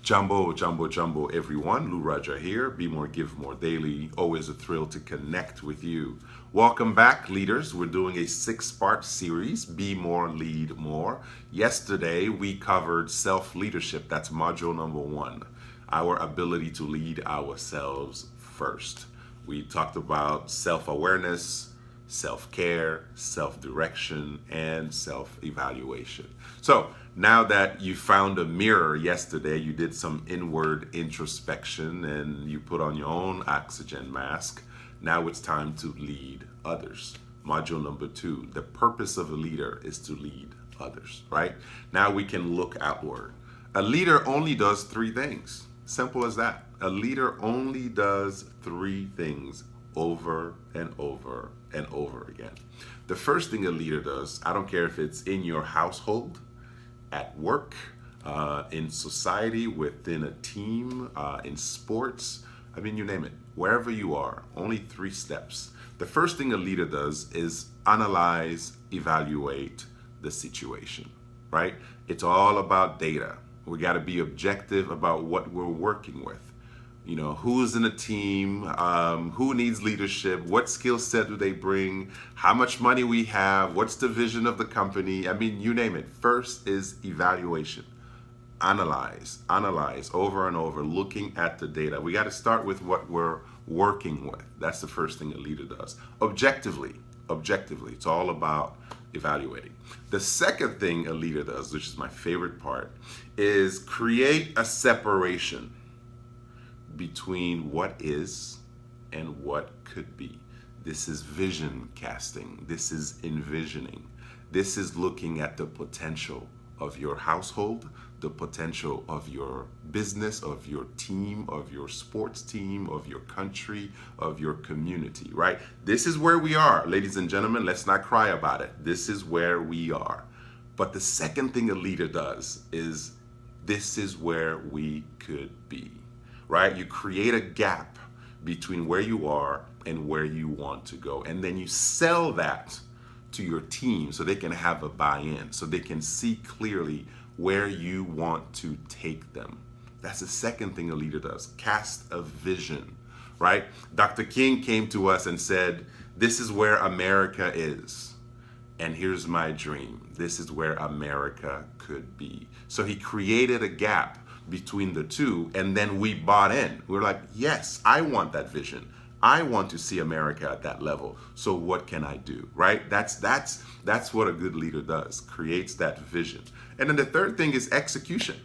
Jumbo, everyone. Radja here. Be More, Give More Daily. Always a thrill to connect with you. Welcome back, leaders. We're doing a 6-part series, Be More, Lead More. Yesterday, we covered self-leadership. That's module number 1, our ability to lead ourselves first. We talked about self-awareness, self-care, self-direction, and self-evaluation. So now that you found a mirror yesterday, you did some inward introspection and you put on your own oxygen mask. Now it's time to lead others. Module number 2, the purpose of a leader is to lead others, right? Now we can look outward. A leader only does 3 things. Simple as that. A leader only does 3 things over and over and over again. The first thing a leader does, I don't care if it's in your household, at work, in society, within a team, in sports, I mean, you name it, wherever you are, only 3 steps. The first thing a leader does is analyze, evaluate the situation, right? It's all about data. We got to be objective about what we're working with. You know, who's in a team, who needs leadership, what skill set do they bring, how much money we have, what's the vision of the company. I mean, you name it. First is evaluation. Analyze over and over, looking at the data. We got to start with what we're working with. That's the first thing a leader does. Objectively, it's all about evaluating. The second thing a leader does, which is my favorite part, is create a separation between what is and what could be. This is vision casting. This is envisioning. This is looking at the potential of your household, the potential of your business, of your team, of your sports team, of your country, of your community, right? This is where we are, ladies and gentlemen. Let's not cry about it. This is where we are. But the second thing a leader does is this is where we could be. Right? You create a gap between where you are and where you want to go. And then you sell that to your team so they can have a buy-in, so they can see clearly where you want to take them. That's the second thing a leader does, cast a vision, right? Dr. King came to us and said, this is where America is. And here's my dream. This is where America could be. So he created a gap between the two, and then we bought in. We're like, yes, I want that vision. I want to see America at that level. So what can I do, right? That's what a good leader does, creates that vision. And then the third thing is execution.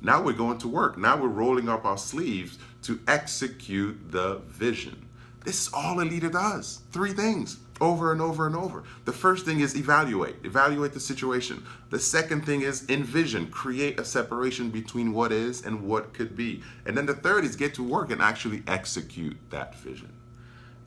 Now we're going to work. Now we're rolling up our sleeves to execute the vision. This is all a leader does. 3 things over and over and over. The first thing is evaluate the situation. The second thing is envision, create a separation between what is and what could be. And then the third is get to work and actually execute that vision.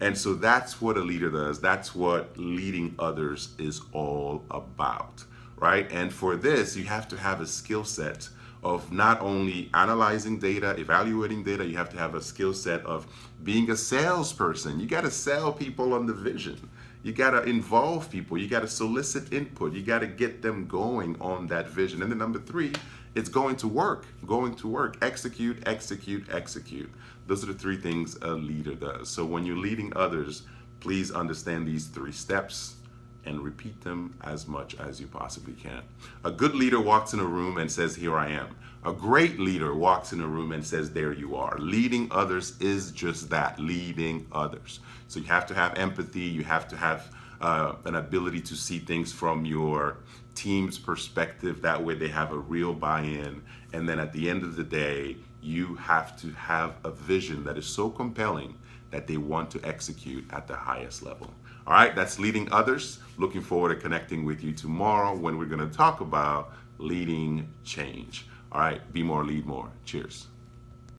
And so that's what a leader does. That's what leading others is all about, right? And for this, you have to have a skill set of not only analyzing data, evaluating data, you have to have a skill set of being a salesperson. You got to sell people on the vision. You got to involve people. You got to solicit input. You got to get them going on that vision. And then number 3, it's going to work, execute. Those are the 3 things a leader does. So when you're leading others, please understand these 3 steps and repeat them as much as you possibly can. A good leader walks in a room and says, here I am. A great leader walks in a room and says, there you are. Leading others is just that, leading others. So you have to have empathy. You have to have an ability to see things from your team's perspective. That way they have a real buy-in. And then at the end of the day, you have to have a vision that is so compelling that they want to execute at the highest level. All right, that's leading others. Looking forward to connecting with you tomorrow when we're going to talk about leading change. All right, be more, lead more. Cheers.